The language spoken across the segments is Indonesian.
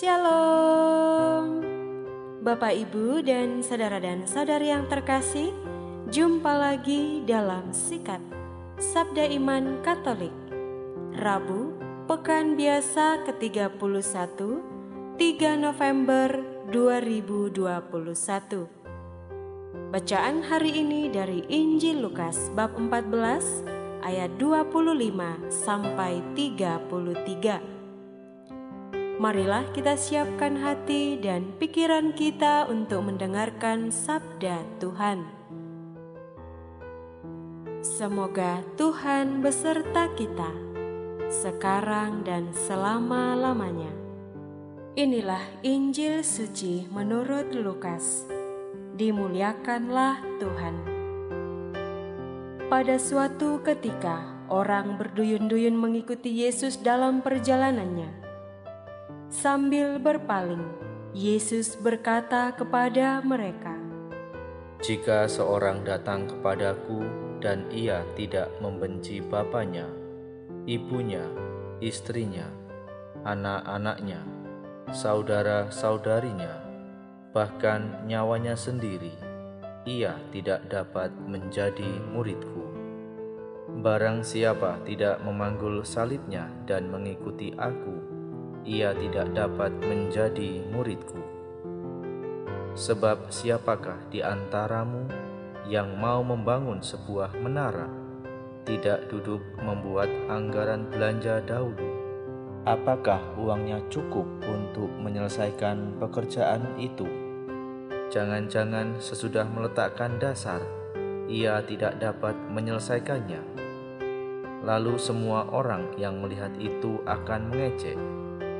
Shalom, Bapak, Ibu, dan saudari yang terkasih. Jumpa lagi dalam Sikat Sabda Iman Katolik, Rabu, Pekan Biasa ke-31, 3 November 2021. Bacaan hari ini dari Injil Lukas bab 14 ayat 25 sampai 33. Marilah kita siapkan hati dan pikiran kita untuk mendengarkan sabda Tuhan. Semoga Tuhan beserta kita, sekarang dan selama-lamanya. Inilah Injil suci menurut Lukas. Dimuliakanlah Tuhan. Pada suatu ketika, orang berduyun-duyun mengikuti Yesus dalam perjalanannya. Sambil berpaling, Yesus berkata kepada mereka, "Jika seorang datang kepadaku dan ia tidak membenci bapanya, ibunya, istrinya, anak-anaknya, saudara-saudarinya, bahkan nyawanya sendiri, ia tidak dapat menjadi muridku. Barang siapa tidak memanggul salibnya dan mengikuti aku, ia tidak dapat menjadi muridku. Sebab siapakah di antaramu yang mau membangun sebuah menara, tidak duduk membuat anggaran belanja dahulu? Apakah uangnya cukup untuk menyelesaikan pekerjaan itu? Jangan-jangan sesudah meletakkan dasar, ia tidak dapat menyelesaikannya. Lalu semua orang yang melihat itu akan mengejek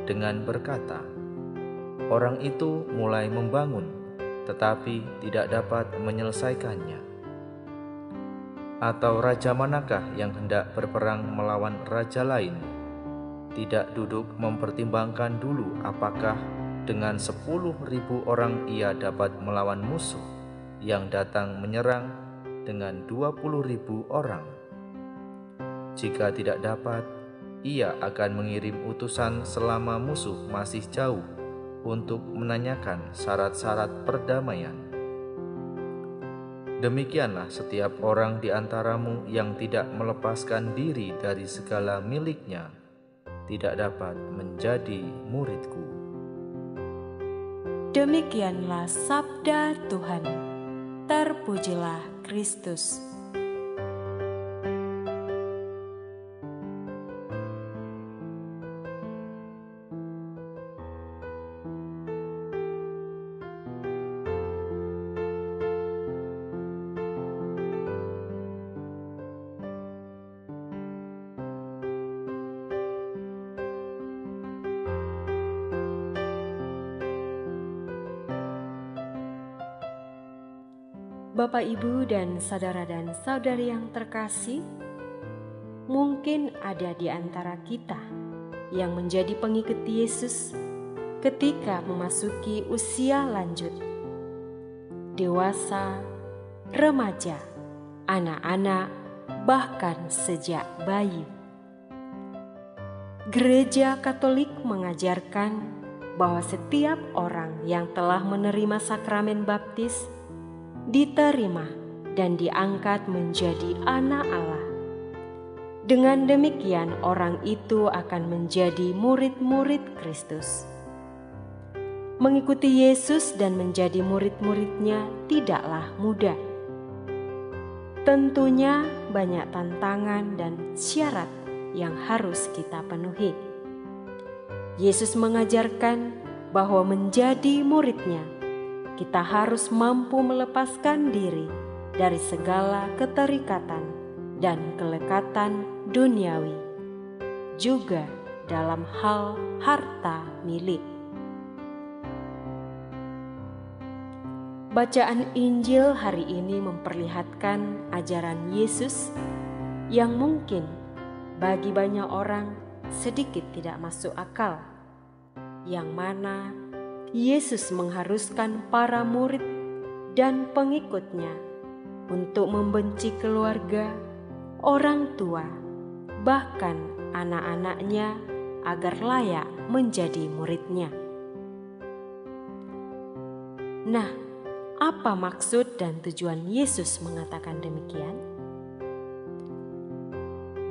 dengan berkata, 'Orang itu mulai membangun, tetapi tidak dapat menyelesaikannya.' Atau raja manakah yang hendak berperang melawan raja lain, tidak duduk mempertimbangkan dulu apakah dengan 10.000 orang ia dapat melawan musuh yang datang menyerang dengan 20.000 orang? Jika tidak dapat, ia akan mengirim utusan selama musuh masih jauh untuk menanyakan syarat-syarat perdamaian. Demikianlah setiap orang di antaramu yang tidak melepaskan diri dari segala miliknya, tidak dapat menjadi muridku." Demikianlah sabda Tuhan. Terpujilah Kristus. Bapak, Ibu, dan saudari yang terkasih, mungkin ada di antara kita yang menjadi pengikut Yesus ketika memasuki usia lanjut, dewasa, remaja, anak-anak, bahkan sejak bayi. Gereja Katolik mengajarkan bahwa setiap orang yang telah menerima sakramen baptis diterima dan diangkat menjadi anak Allah. Dengan demikian orang itu akan menjadi murid-murid Kristus. Mengikuti Yesus dan menjadi murid-muridnya tidaklah mudah. Tentunya banyak tantangan dan syarat yang harus kita penuhi. Yesus mengajarkan bahwa menjadi muridnya, kita harus mampu melepaskan diri dari segala keterikatan dan kelekatan duniawi, juga dalam hal harta milik. Bacaan Injil hari ini memperlihatkan ajaran Yesus yang mungkin bagi banyak orang sedikit tidak masuk akal, yang mana Yesus mengharuskan para murid dan pengikutnya untuk membenci keluarga, orang tua, bahkan anak-anaknya agar layak menjadi muridnya. Nah, apa maksud dan tujuan Yesus mengatakan demikian?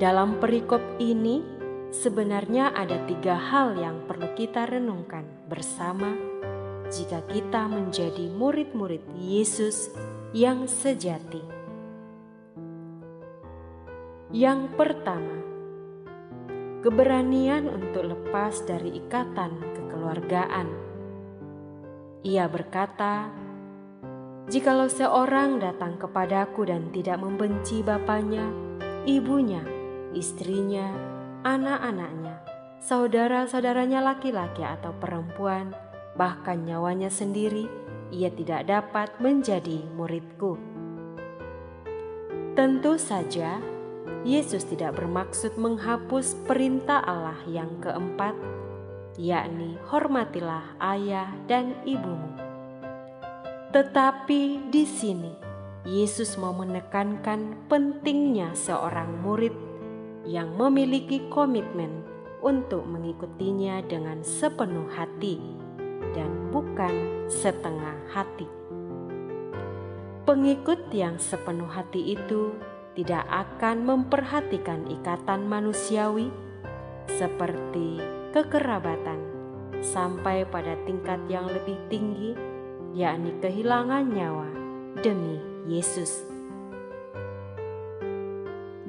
Dalam perikop ini, sebenarnya ada 3 hal yang perlu kita renungkan bersama jika kita menjadi murid-murid Yesus yang sejati. Yang pertama, keberanian untuk lepas dari ikatan kekeluargaan. Ia berkata, "Jikalau seorang datang kepadaku dan tidak membenci bapanya, ibunya, istrinya, anak-anaknya, saudara-saudaranya laki-laki atau perempuan, bahkan nyawanya sendiri, ia tidak dapat menjadi muridku." Tentu saja, Yesus tidak bermaksud menghapus perintah Allah yang keempat, yakni hormatilah ayah dan ibumu. Tetapi di sini, Yesus mau menekankan pentingnya seorang murid yang memiliki komitmen untuk mengikutinya dengan sepenuh hati dan bukan setengah hati. Pengikut yang sepenuh hati itu tidak akan memperhatikan ikatan manusiawi seperti kekerabatan sampai pada tingkat yang lebih tinggi, yakni kehilangan nyawa demi Yesus.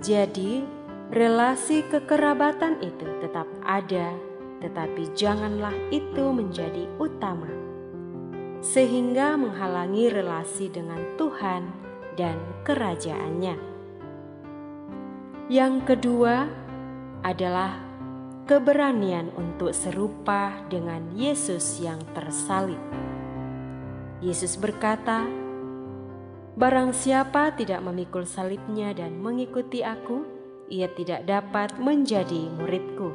Jadi, relasi kekerabatan itu tetap ada, tetapi janganlah itu menjadi utama, sehingga menghalangi relasi dengan Tuhan dan kerajaan-Nya. Yang kedua adalah keberanian untuk serupa dengan Yesus yang tersalib. Yesus berkata, "Barang siapa tidak memikul salibnya dan mengikuti aku, ia tidak dapat menjadi muridku."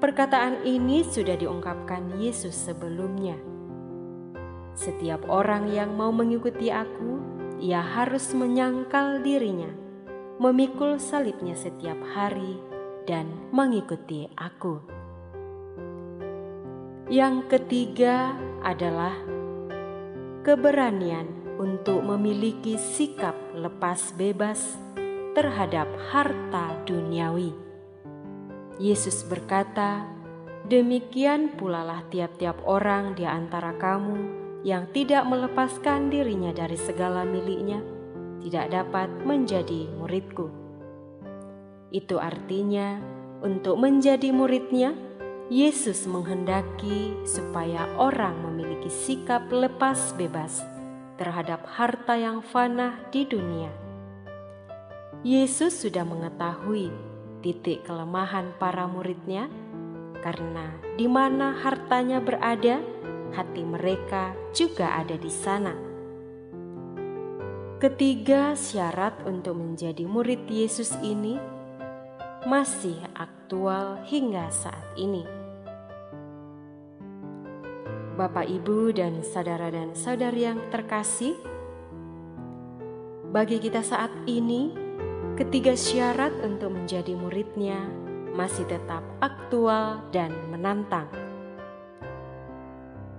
Perkataan ini sudah diungkapkan Yesus sebelumnya. Setiap orang yang mau mengikuti aku, ia harus menyangkal dirinya, memikul salibnya setiap hari, dan mengikuti aku. Yang ketiga adalah keberanian untuk memiliki sikap lepas bebas terhadap harta duniawi. Yesus berkata, "Demikian pulalah tiap-tiap orang di antara kamu yang tidak melepaskan dirinya dari segala miliknya, tidak dapat menjadi muridku." Itu artinya, untuk menjadi muridnya, Yesus menghendaki supaya orang memiliki sikap lepas bebas terhadap harta yang fana di dunia. Yesus sudah mengetahui titik kelemahan para muridnya, karena di mana hartanya berada, hati mereka juga ada di sana. Ketiga syarat untuk menjadi murid Yesus ini masih aktual hingga saat ini. Bapak, Ibu, dan saudara dan saudari yang terkasih, bagi kita saat ini, ketiga syarat untuk menjadi muridnya masih tetap aktual dan menantang.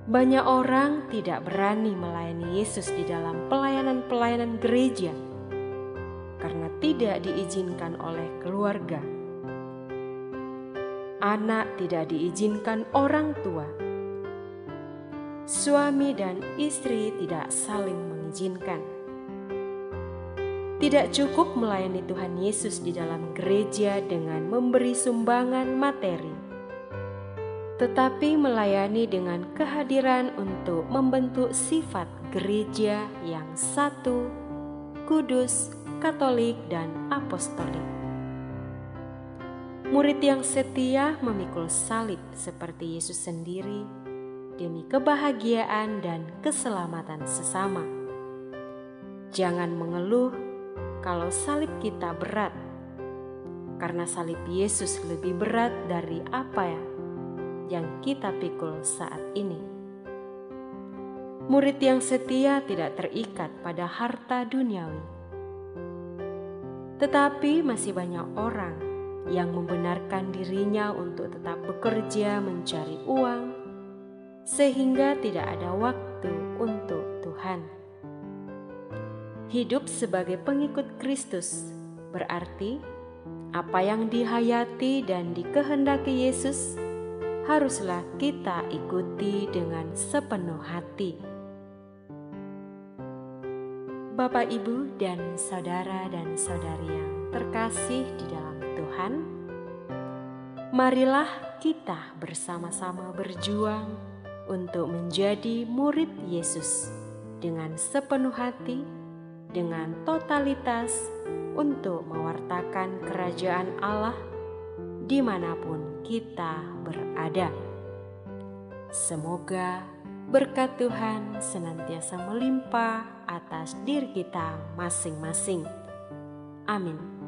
Banyak orang tidak berani melayani Yesus di dalam pelayanan-pelayanan gereja karena tidak diizinkan oleh keluarga. Anak tidak diizinkan orang tua. Suami dan istri tidak saling mengizinkan. Tidak cukup melayani Tuhan Yesus di dalam gereja dengan memberi sumbangan materi, tetapi melayani dengan kehadiran untuk membentuk sifat gereja yang satu, kudus, katolik, dan apostolik. Murid yang setia memikul salib seperti Yesus sendiri demi kebahagiaan dan keselamatan sesama. Jangan mengeluh kalau salib kita berat, karena salib Yesus lebih berat dari apa yang kita pikul saat ini. Murid yang setia tidak terikat pada harta duniawi. Tetapi masih banyak orang yang membenarkan dirinya untuk tetap bekerja mencari uang, sehingga tidak ada waktu untuk Tuhan. Hidup sebagai pengikut Kristus berarti apa yang dihayati dan dikehendaki Yesus haruslah kita ikuti dengan sepenuh hati. Bapak, Ibu, dan saudara dan saudari yang terkasih di dalam Tuhan, marilah kita bersama-sama berjuang untuk menjadi murid Yesus dengan sepenuh hati, dengan totalitas untuk mewartakan kerajaan Allah dimanapun kita berada. Semoga berkat Tuhan senantiasa melimpah atas diri kita masing-masing. Amin.